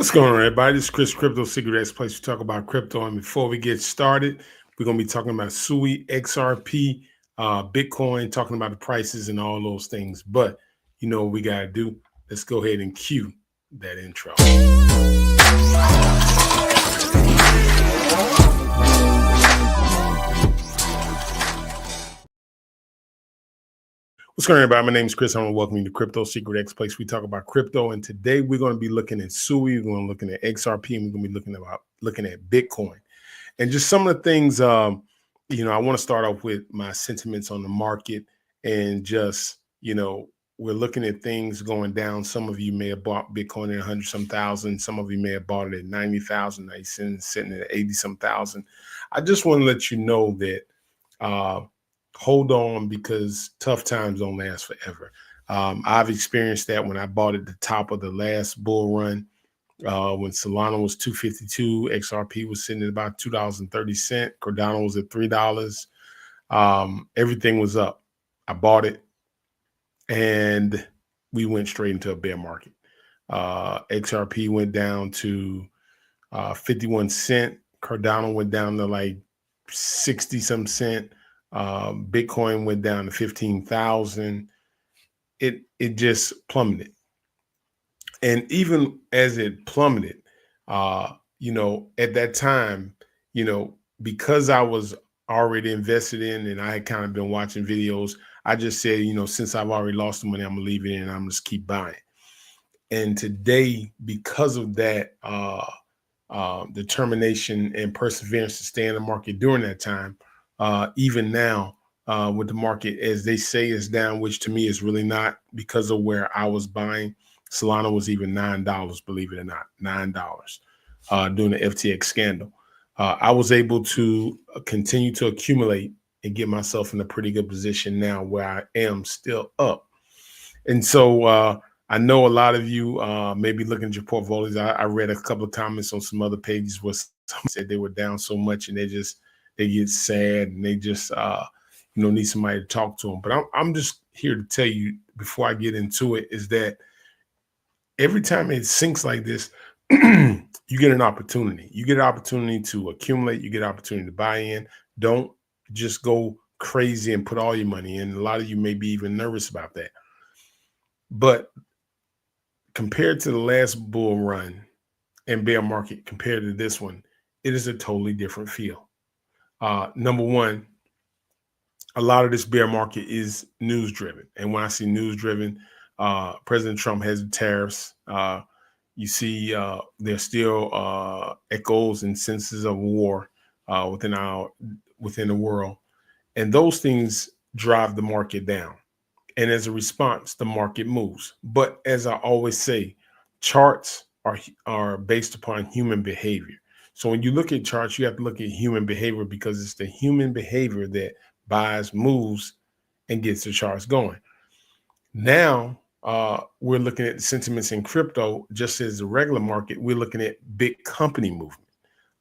What's going on, everybody? This is Chris Crypto Secret X Place. We talk about crypto, and before we get started, we're going to be talking about SUI, XRP, Bitcoin, talking about the prices and all those things. But you know what we got to do? Let's go ahead and cue that intro. What's going on, everybody? My name is Chris. I want to welcome you to Crypto Secret X Place. We talk about crypto, and today we're going to be looking at SUI, we're going to be looking at XRP, and we're going to be looking at Bitcoin. And just some of the things, I want to start off with my sentiments on the market and just, we're looking at things going down. Some of you may have bought Bitcoin at 100 some thousand. Some of you may have bought it at 90,000. Now you're sitting at 80 some thousand. I just want to let you know that hold on, because tough times don't last forever. I've experienced that when I bought at the top of the last bull run. When Solana was $2.52, XRP was sitting at about $2.30. Cardano was at $3. Everything was up. I bought it, and we went straight into a bear market. XRP went down to 51 cent. Cardano went down to like 60 some cent. Bitcoin went down to 15,000. It just plummeted. And even as it plummeted, at that time, because I was already invested in and I had kind of been watching videos, I just said, since I've already lost the money, I'm gonna leave it in and I'm just keep buying. And today, because of that determination and perseverance to stay in the market during that time, even now, with the market, as they say, is down, which to me is really not, because of where I was buying. Solana was even $9, believe it or not, $9 during the FTX scandal. I was able to continue to accumulate and get myself in a pretty good position now where I am still up. And so I know a lot of you may be looking at your portfolios. I read a couple of comments on some other pages where some said they were down so much and they get sad and they just need somebody to talk to them. But I'm just here to tell you, before I get into it, is that every time it sinks like this, you get an opportunity. You get an opportunity to accumulate. You get an opportunity to buy in. Don't just go crazy and put all your money in. A lot of you may be even nervous about that. But compared to the last bull run and bear market, compared to this one, it is a totally different feel. Number one, a lot of this bear market is news driven. And when I see news driven, President Trump has the tariffs. You see there's still echoes and senses of war within the world. And those things drive the market down. And as a response, the market moves. But as I always say, charts are based upon human behavior. So when you look at charts, you have to look at human behavior, because it's the human behavior that buys, moves, and gets the charts going. Now we're looking at the sentiments in crypto, just as the regular market. We're looking at big company movement.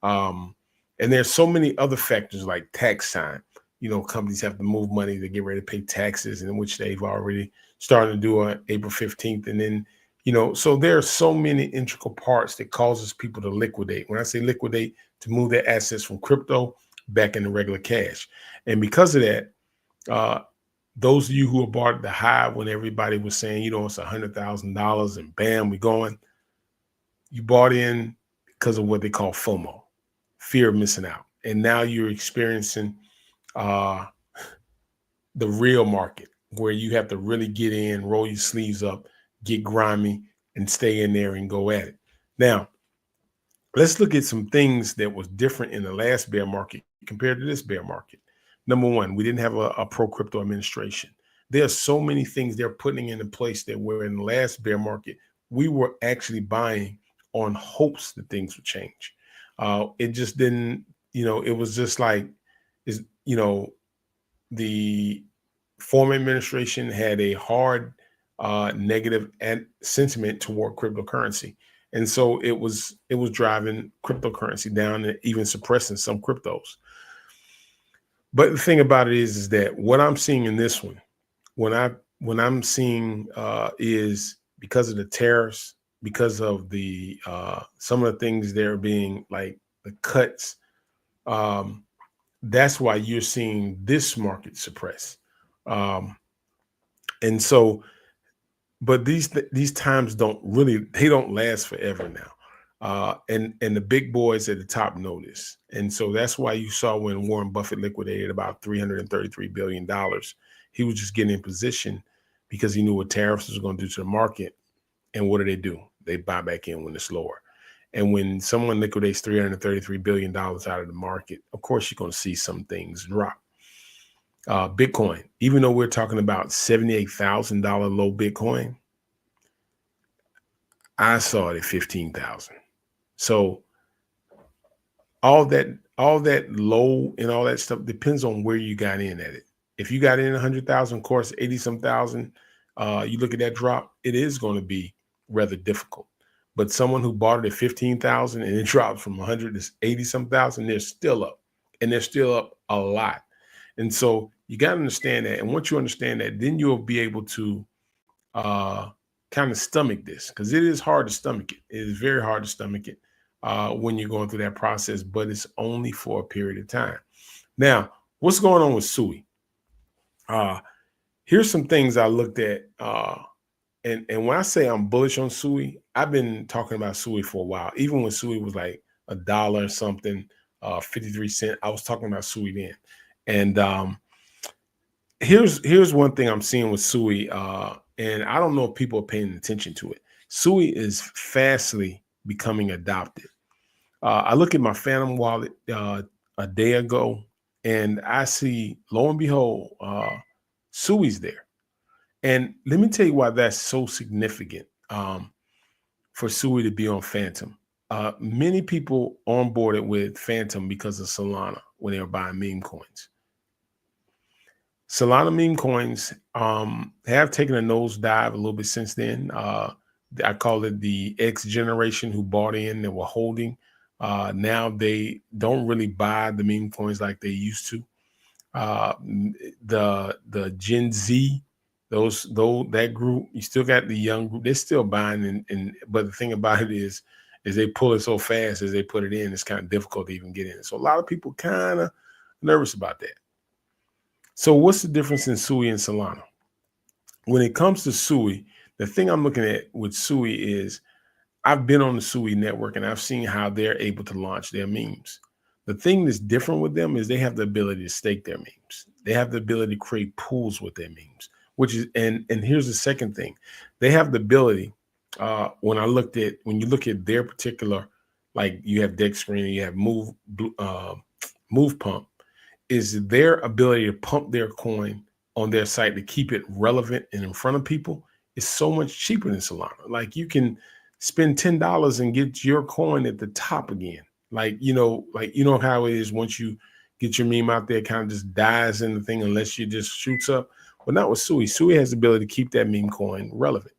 And there's so many other factors like tax time. Companies have to move money to get ready to pay taxes, in which they've already started to do on April 15th. And then, so there are so many integral parts that causes people to liquidate. When I say liquidate, to move their assets from crypto back into regular cash. And because of that, those of you who bought the high when everybody was saying, it's $100,000 and bam, we're going, you bought in because of what they call FOMO, fear of missing out. And now you're experiencing the real market, where you have to really get in, roll your sleeves up, get grimy, and stay in there and go at it. Now, let's look at some things that was different in the last bear market compared to this bear market. Number one, we didn't have a pro-crypto administration. There are so many things they're putting into place that were in the last bear market. We were actually buying on hopes that things would change. It just didn't, it was just like, the former administration had a hard negative sentiment toward cryptocurrency. And so it was driving cryptocurrency down and even suppressing some cryptos. But the thing about it is that what I'm seeing in this one, when I'm seeing is because of the tariffs, because of the some of the things there being like the cuts. Um, that's why you're seeing this market suppress. Um, and so, but these times they don't last forever now. And the big boys at the top know this. And so that's why you saw when Warren Buffett liquidated about $333 billion, he was just getting in position because he knew what tariffs was going to do to the market. And what do? They buy back in when it's lower. And when someone liquidates $333 billion out of the market, of course, you're going to see some things drop. Bitcoin, even though we're talking about $78,000 low Bitcoin, I saw it at 15,000. So all that low and all that stuff depends on where you got in at it. If you got in 100,000, of course, 80 some thousand, you look at that drop, it is going to be rather difficult. But someone who bought it at 15,000 and it drops from 100 to 80 some thousand, they're still up, and they're still up a lot. And so you got to understand that. And once you understand that, then you'll be able to kind of stomach this, because it is hard to stomach it. It is very hard to stomach it when you're going through that process, but it's only for a period of time. Now, what's going on with SUI? Here's some things I looked at. And when I say I'm bullish on SUI, I've been talking about SUI for a while. Even when SUI was like $1 or something, 53 cents, I was talking about SUI then. And here's one thing I'm seeing with SUI, and I don't know if people are paying attention to it. SUI is fastly becoming adopted. I look at my Phantom wallet a day ago, and I see, lo and behold, SUI's there. And let me tell you why that's so significant for SUI to be on Phantom. Many people onboarded with Phantom because of Solana when they were buying meme coins. Solana meme coins have taken a nosedive a little bit since then. I call it the X generation who bought in and were holding. Now they don't really buy the meme coins like they used to. The Gen Z, that group, you still got the young group. They're still buying, but the thing about it is they pull it so fast as they put it in. It's kind of difficult to even get in. So a lot of people kind of nervous about that. So what's the difference in SUI and Solana? When it comes to SUI, the thing I'm looking at with SUI is I've been on the SUI network and I've seen how they're able to launch their memes. The thing that's different with them is they have the ability to stake their memes. They have the ability to create pools with their memes, which is, and here's the second thing. They have the ability, when you look at their particular, like you have Dex Screen and you have Move Pump, is their ability to pump their coin on their site to keep it relevant and in front of people is so much cheaper than Solana. Like you can spend $10 and get your coin at the top again. Like you know how it is once you get your meme out there, it kind of just dies in the thing unless you just shoots up. But not with SUI. SUI has the ability to keep that meme coin relevant.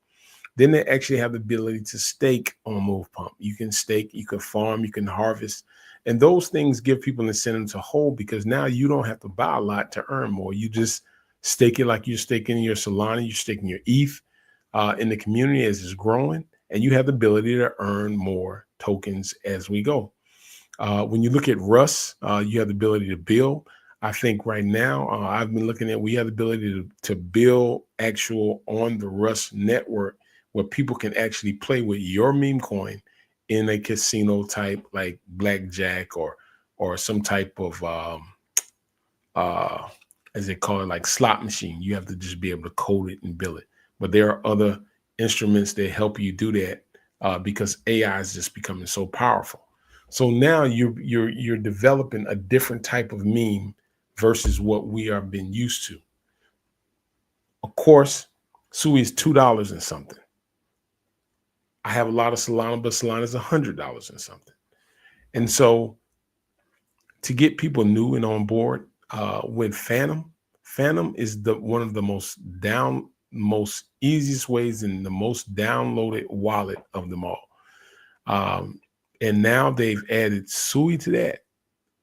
Then they actually have the ability to stake on Move Pump. You can stake, you can farm, you can harvest. And those things give people an incentive to hold, because now you don't have to buy a lot to earn more. You just stake it like you're staking your Solana, you're staking your ETH in the community as it's growing, and you have the ability to earn more tokens as we go. When you look at Rust, you have the ability to build. I think right now, I've been looking at, we have the ability to build actual on the Rust network where people can actually play with your meme coin in a casino type, like blackjack or some type of, as they call it, like slot machine. You have to just be able to code it and build it. But there are other instruments that help you do that because AI is just becoming so powerful. So now you're developing a different type of meme versus what we are been used to. Of course, SUI is $2 and something. I have a lot of Solana, but Solana is $100 and something. And so to get people new and on board with Phantom is one of the most easiest ways and the most downloaded wallet of them all. And now they've added SUI to that,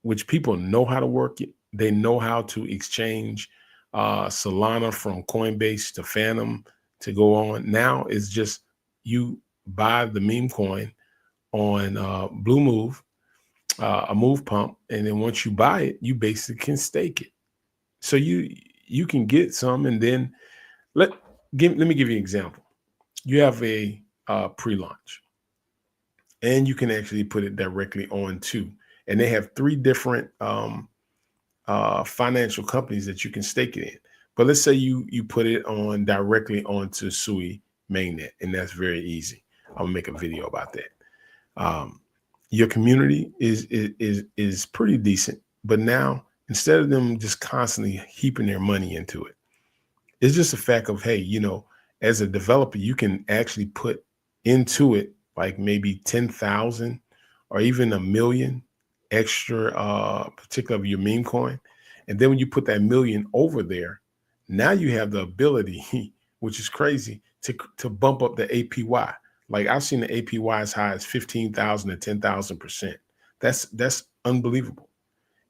which people know how to work it. They know how to exchange Solana from Coinbase to Phantom to go on. Now it's just you buy the meme coin on Blue Move, a move pump, and then once you buy it, you basically can stake it. So you can get some, and then let let me give you an example. You have a pre-launch, and you can actually put it directly on too. And they have three different financial companies that you can stake it in. But let's say you put it on directly onto Sui mainnet, and that's very easy. I'll make a video about that. Um, your community is pretty decent, but now instead of them just constantly heaping their money into it, it's just a fact of, hey, as a developer, you can actually put into it like maybe 10,000 or even a million extra, particular of your meme coin. And then when you put that million over there, now you have the ability, which is crazy, to bump up the APY. Like I've seen the APY as high as 15,000 to 10,000%. That's unbelievable.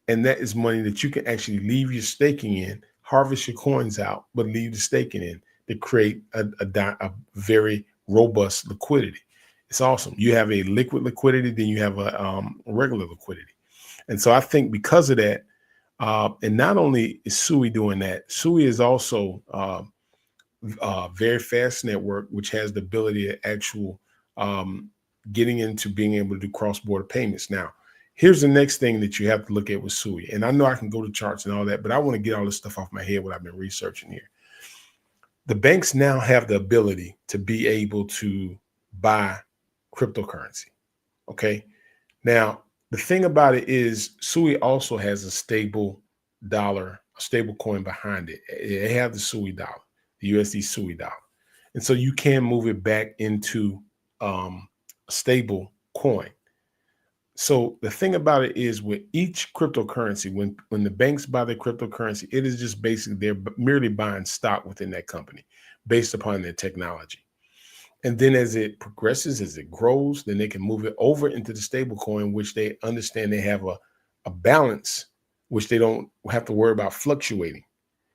And that is money that you can actually leave your staking in, harvest your coins out, but leave the staking in to create a very robust liquidity. It's awesome. You have a liquid liquidity, then you have a regular liquidity. And so I think because of that, and not only is Sui doing that, Sui is also very fast network, which has the ability to actual getting into being able to do cross-border payments. Now, here's the next thing that you have to look at with Sui. And I know I can go to charts and all that, but I want to get all this stuff off my head, what I've been researching here. The banks now have the ability to be able to buy cryptocurrency. Okay. Now, the thing about it is Sui also has a stable dollar, a stable coin behind it. They have the Sui dollar, the USD Sui dollar. And so you can move it back into a stable coin. So the thing about it is with each cryptocurrency, when the banks buy their cryptocurrency, it is just basically they're merely buying stock within that company based upon their technology. And then as it progresses, as it grows, then they can move it over into the stable coin, which they understand they have a balance, which they don't have to worry about fluctuating.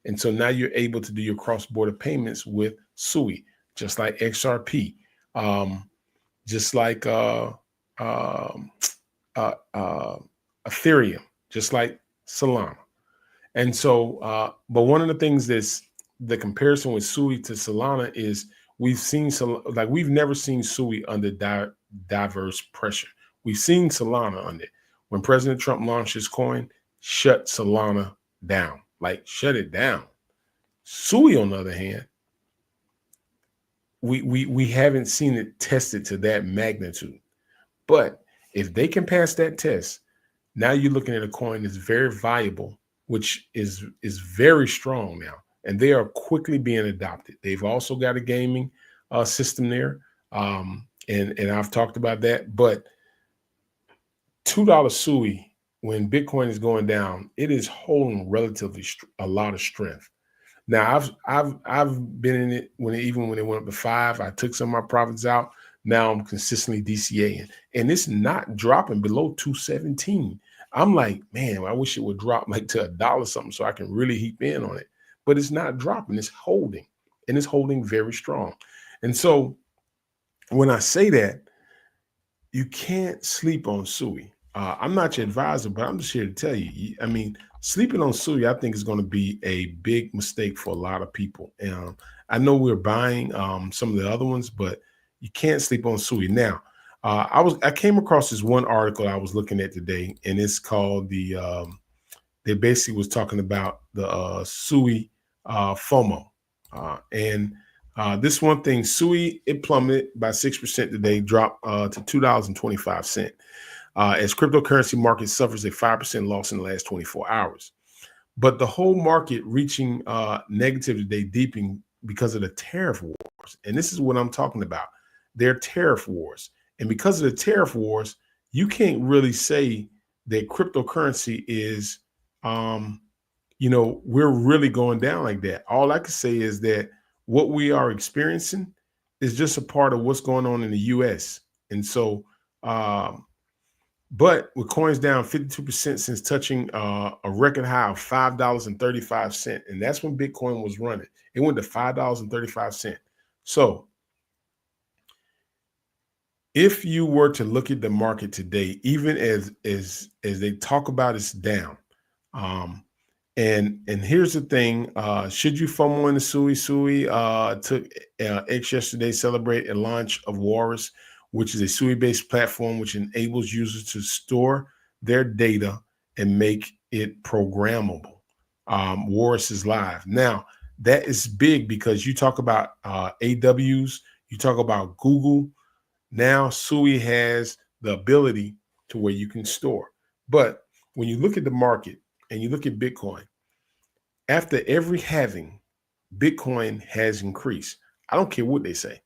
And so now you're able to do your cross-border payments with Sui, just like XRP, just like Ethereum, just like Solana. And so, but one of the things that's the comparison with Sui to Solana is we've never seen Sui under diverse pressure. We've seen Solana under it. When President Trump launched his coin, shut Solana down, like shut it down. Sui, on the other hand, we haven't seen it tested to that magnitude. But if they can pass that test, now you're looking at a coin that's very viable, which is very strong now, and they are quickly being adopted. They've also got a gaming system there, and I've talked about that. But $2 Sui, when Bitcoin is going down, it is holding relatively a lot of strength. Now I've been in it even when it went up to 5. I took some of my profits out. Now I'm consistently DCAing, and it's not dropping below 217. I'm like, man, I wish it would drop like to $1 something so I can really heap in on it. But it's not dropping, it's holding, and it's holding very strong. And so when I say that, you can't sleep on Sui. I'm not your advisor, but I'm just here to tell you. I mean, sleeping on Sui, I think, is going to be a big mistake for a lot of people. And I know we're buying some of the other ones, but you can't sleep on Sui. Now, I came across this one article I was looking at today, and it's called they basically was talking about the Sui FOMO, and this one thing, Sui, it plummeted by 6% today, dropped to $2.25, as cryptocurrency market suffers a 5% loss in the last 24 hours. But the whole market reaching negative today, deepening because of the tariff wars. And this is what I'm talking about. They're tariff wars. And because of the tariff wars, you can't really say that cryptocurrency is, we're really going down like that. All I can say is that what we are experiencing is just a part of what's going on in the US. And so, but with coins down 52% since touching a record high of $5.35, and that's when Bitcoin was running. It went to $5.35. So If you were to look at the market today, even as they talk about it's down, um, and here's the thing: should you FOMO into Sui? Sui took X yesterday celebrate a launch of Walrus, which is a Sui-based platform which enables users to store their data and make it programmable. Walrus is live now. That is big because you talk about AWs, you talk about Google. Now Sui has the ability to where you can store. But when you look at the market and you look at Bitcoin, after every halving, Bitcoin has increased. I don't care what they say.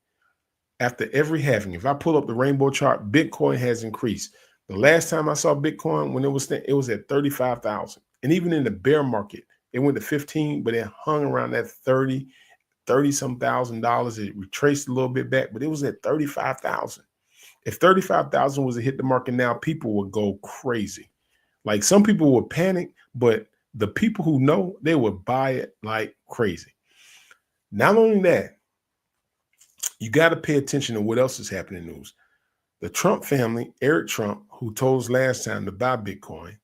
After every halving, if I pull up the rainbow chart, Bitcoin has increased. The last time I saw Bitcoin, when it was at 35,000. And even in the bear market, it went to 15, but it hung around that 30 some $1,000. It retraced a little bit back, but it was at 35,000. If 35,000 was to hit the market now, people would go crazy. Like some people would panic, but the people who know, they would buy it like crazy. Not only that, you got to pay attention to what else is happening in the news. The Trump family, Eric Trump, who told us last time to buy Bitcoin,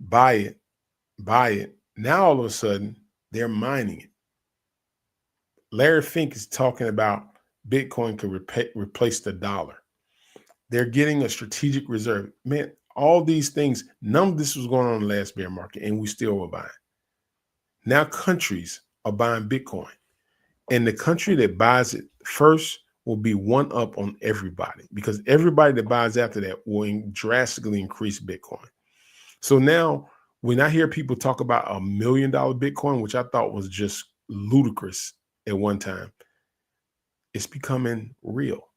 buy it. Now all of a sudden, they're mining it. Larry Fink is talking about Bitcoin could replace the dollar. They're getting a strategic reserve. Man, all these things, none of this was going on in the last bear market, and we still were buying. Now countries are buying Bitcoin. And the country that buys it first will be one up on everybody because everybody that buys after that will drastically increase Bitcoin. So now when I hear people talk about $1 million Bitcoin, which I thought was just ludicrous at one time, it's becoming real.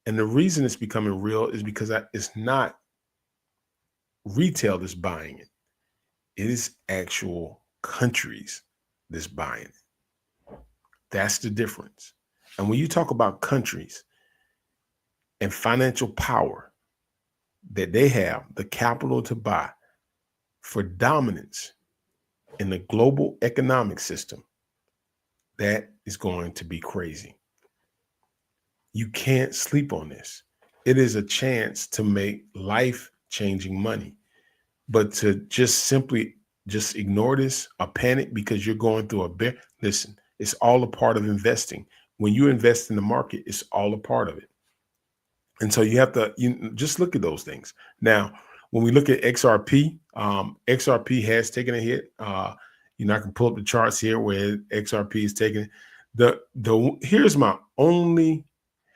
And the reason it's becoming real is because it's not retail that's buying it. It is actual countries that's buying it. That's the difference. And when you talk about countries and financial power that they have, the capital to buy for dominance in the global economic system, that is going to be crazy. You can't sleep on this. It is a chance to make life-changing money. But to just simply just ignore this or panic because you're going through a bear, listen, it's all a part of investing. When you invest in the market, it's all a part of it. And so you have to just look at those things. Now, when we look at XRP, XRP has taken a hit. I can pull up the charts here where XRP is taking here's my only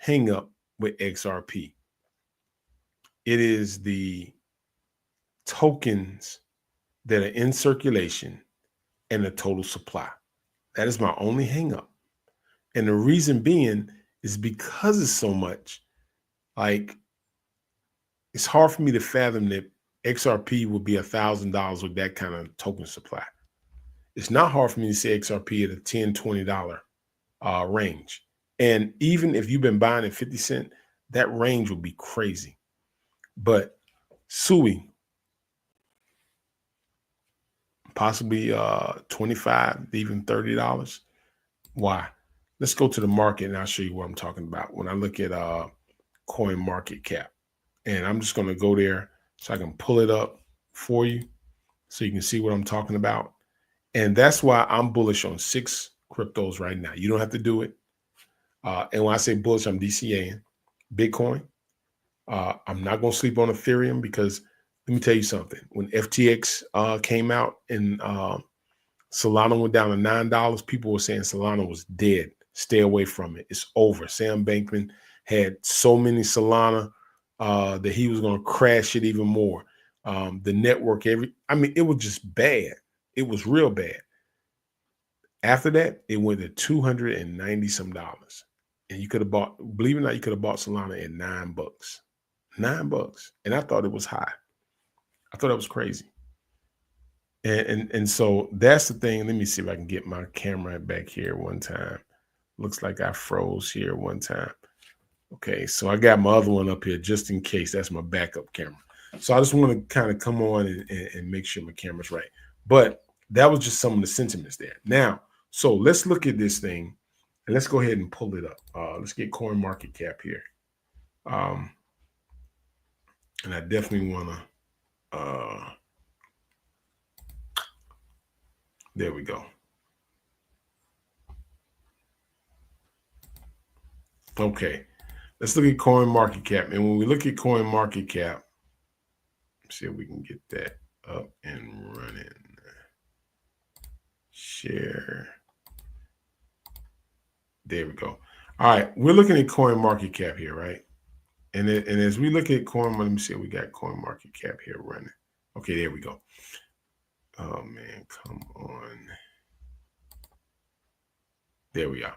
hang up with XRP. It is the tokens that are in circulation and the total supply. That is my only hang up. And the reason being is because it's so much, like it's hard for me to fathom that XRP would be $1,000 with that kind of token supply. It's not hard for me to say XRP at a $10, $20 range. And even if you've been buying at 50 cents, that range will be crazy. But Sui, possibly $25, even $30. Why? Let's go to the market and I'll show you what I'm talking about. When I look at coin market cap, and I'm just going to go there so I can pull it up for you so you can see what I'm talking about. And that's why I'm bullish on 6 cryptos right now. You don't have to do it. And when I say bullish, I'm DCAing Bitcoin. I'm not going to sleep on Ethereum because let me tell you something. When FTX came out and Solana went down to $9, people were saying Solana was dead. Stay away from it. It's over. Sam Bankman had so many Solana that he was going to crash it even more. The network, it was just bad. It was real bad. After that, it went to $290 some. And you could have bought, believe it or not, you could have bought Solana at $9. $9. And I thought it was high. I thought that was crazy. And so that's the thing. Let me see if I can get my camera back here one time. Looks like I froze here one time. Okay, so I got my other one up here just in case. That's my backup camera. So I just want to kind of come on and make sure my camera's right. But that was just some of the sentiments there. Now, so let's look at this thing and let's go ahead and pull it up. Let's get coin market cap here. And I definitely want to, there we go. Okay. Let's look at coin market cap. And when we look at coin market cap, see if we can get that up and running. Share. There we go. All right. We're looking at coin market cap here, right? And as we look at coin, let me see if we got coin market cap here running. Okay, there we go. Oh man, come on. There we are.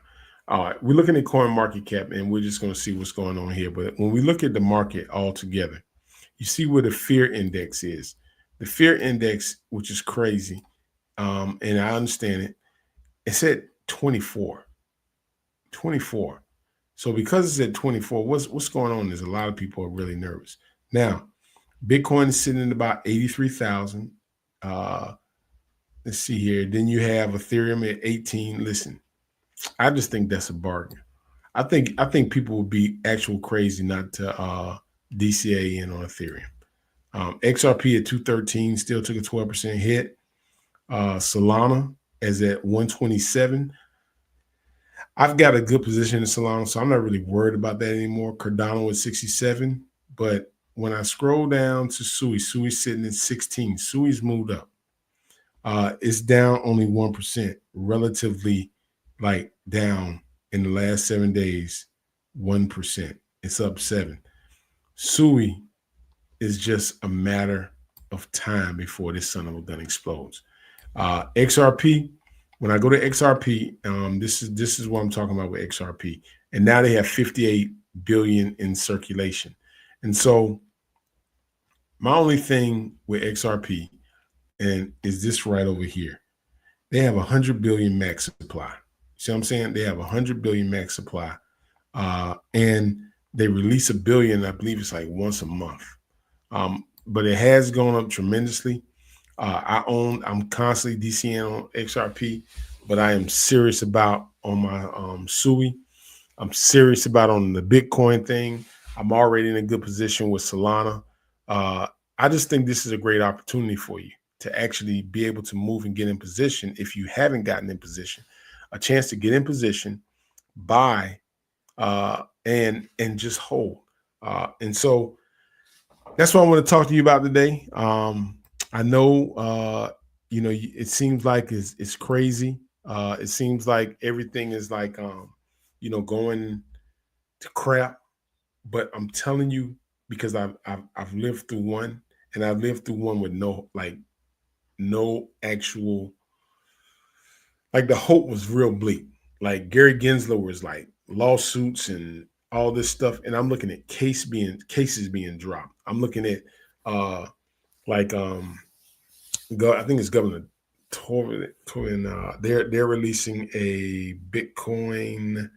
All right, we're looking at coin market cap, and we're just going to see what's going on here. But when we look at the market altogether, you see where the fear index is. The fear index, which is crazy, and I understand it, it's at 24. 24. So because it's at 24, what's going on is a lot of people are really nervous. Now, Bitcoin is sitting at about 83,000. Let's see here. Then you have Ethereum at 18. Listen, I just think that's a bargain. I think people would be actual crazy not to DCA in on Ethereum. XRP at 213 still took a 12% hit. Solana is at 127. I've got a good position in Solana, so I'm not really worried about that anymore. Cardano at 67. But when I scroll down to Sui's sitting at 16. Sui's moved up. It's down only 1%, relatively like down in the last 7 days, 1%. It's up 7. Sui is just a matter of time before this son of a gun explodes. XRP, when I go to XRP, this is what I'm talking about with XRP. And now they have 58 billion in circulation. And so my only thing with XRP and is this right over here. They have 100 billion max supply. See what I'm saying? They have 100 billion max supply. And they release a billion, I believe it's like once a month. But it has gone up tremendously. I'm constantly DCing on XRP, but I am serious about on my Sui. I'm serious about on the Bitcoin thing. I'm already in a good position with Solana. I just think this is a great opportunity for you to actually be able to move and get in position. If you haven't gotten in position, a chance to get in position, buy, and just hold. And so that's what I want to talk to you about today. I know, it seems like it's crazy. It seems like everything is like, going to crap. But I'm telling you, because I've lived through one, and I've lived through one with no actual, like the hope was real bleak. Like Gary Gensler was like lawsuits and all this stuff, and I'm looking at cases being dropped. I'm looking at like I think it's Governor Torvin. They're releasing a Bitcoin.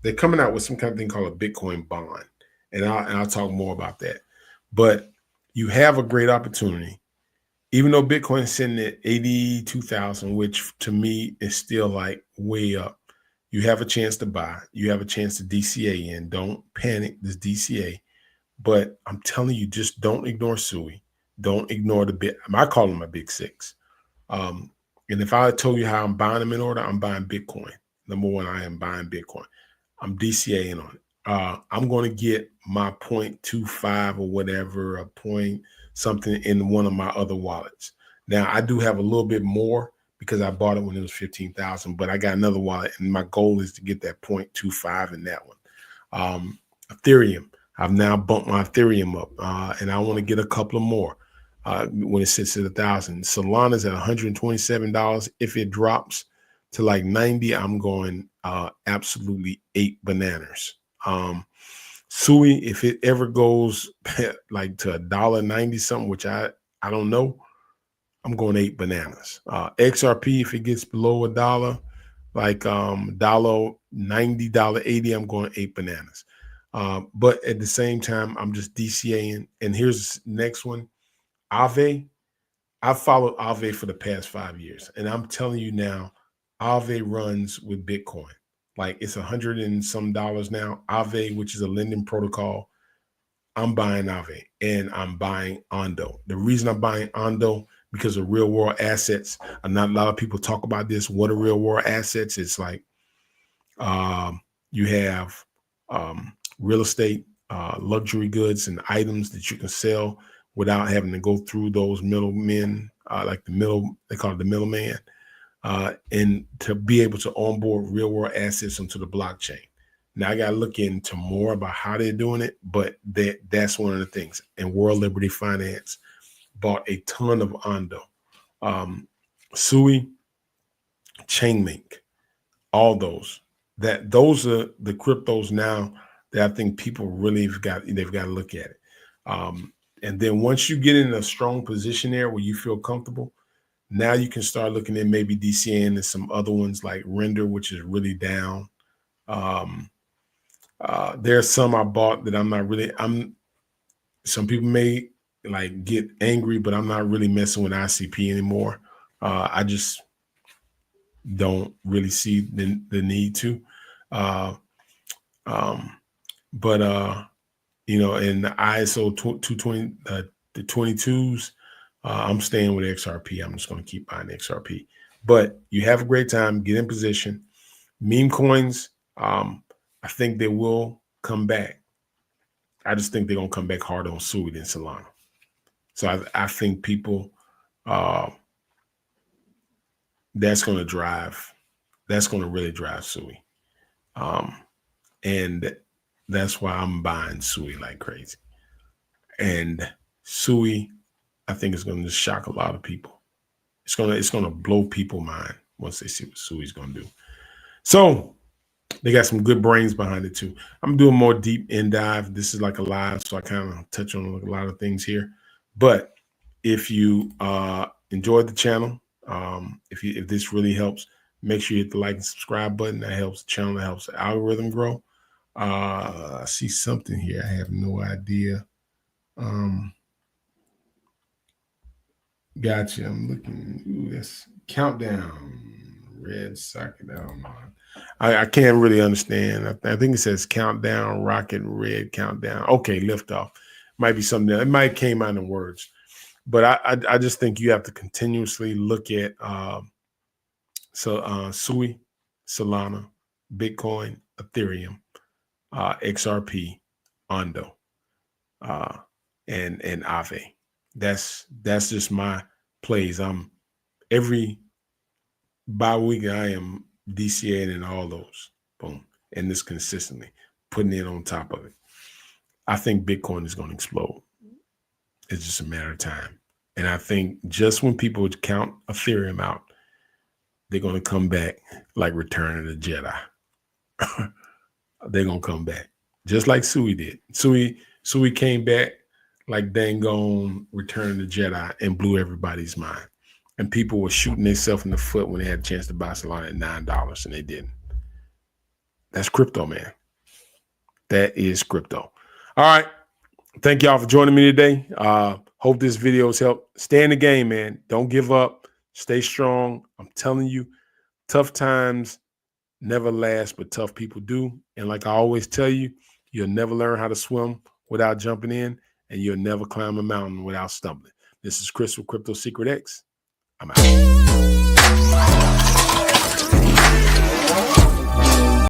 They're coming out with some kind of thing called a Bitcoin bond, and I'll talk more about that. But you have a great opportunity, even though Bitcoin is sitting at 82,000, which to me is still like way up. You have a chance to buy. You have a chance to DCA in. Don't panic this DCA. But I'm telling you, just don't ignore Sui. Don't ignore I call them my big six. And if I told you how I'm buying them in order, I'm buying Bitcoin. Number one, I am buying Bitcoin. I'm DCAing on it. I'm going to get my 0.25 or whatever, a point something in one of my other wallets. Now, I do have a little bit more because I bought it when it was 15,000, but I got another wallet, and my goal is to get that 0.25 in that one. Ethereum, I've now bumped my Ethereum up, and I want to get a couple of more when it sits at 1,000. Solana's at $127. If it drops to like 90, I'm going absolutely 8 bananas. Sui, if it ever goes like to $1.90 something, which I don't know, I'm going 8 bananas. XRP, if it gets below $1, like $1.90, $1.80, I'm going 8 bananas. But at the same time, I'm just DCAing. And here's the next one. Aave. I've followed Aave for the past 5 years. And I'm telling you now, Aave runs with Bitcoin. like it's $100 and some now. Aave, which is a lending protocol, I'm buying Aave and I'm buying Ondo. The reason I'm buying Ondo because of real world assets. Not a lot of people talk about this. What are real world assets? It's like you have real estate, luxury goods and items that you can sell without having to go through those middlemen, they call it the middleman, and to be able to onboard real world assets onto the blockchain. Now I got to look into more about how they're doing it, but that's one of the things. And World Liberty Finance bought a ton of Ondo, Sui, Chainlink, all those. Those are the cryptos now that I think people really they've got to look at it. And then once you get in a strong position there where you feel comfortable, now you can start looking at maybe DCN and some other ones like Render, which is really down. There's some I bought that I'm not really. Some people may like get angry, but I'm not really messing with ICP anymore. I just don't really see the need to. You know, in the ISO 220, the 22s, I'm staying with XRP. I'm just going to keep buying XRP. But you have a great time. Get in position. Meme coins, I think they will come back. I just think they're going to come back harder on Sui than Solana. So I think people, that's going to really drive Sui. And that's why I'm buying Sui like crazy. And Sui, I think it's going to shock a lot of people. It's going to blow people's mind once they see what Sui's going to do. So they got some good brains behind it too. I'm doing more deep in dive. This is like a live, so I kind of touch on a lot of things here. But if you enjoyed the channel, if this really helps, make sure you hit the like and subscribe button. That helps the channel. That helps the algorithm grow. I see something here. I have no idea. Gotcha. I'm looking. Ooh, that's countdown. Red socket. I don't know. I can't really understand. I think it says countdown, rocket, red countdown. Okay, liftoff. Might be something. It might came out in words, but I just think you have to continuously look at Sui, Solana, Bitcoin, Ethereum, XRP, Ondo, and Aave. That's just my plays. Every bi-week I am DCAing in all those. Boom. And this consistently, putting it on top of it. I think Bitcoin is going to explode. It's just a matter of time. And I think just when people count Ethereum out, they're going to come back like Return of the Jedi. They're going to come back. Just like Sui did. Sui came back like dang on Return of the Jedi and blew everybody's mind. And people were shooting themselves in the foot when they had a chance to buy Solana at $9 and they didn't. That's crypto, man. That is crypto. All right. Thank y'all for joining me today. Hope this video has helped. Stay in the game, man. Don't give up. Stay strong. I'm telling you, tough times never last, but tough people do. And like I always tell you, you'll never learn how to swim without jumping in, and you'll never climb a mountain without stumbling. This is Chris with Crypto Secret X. I'm out.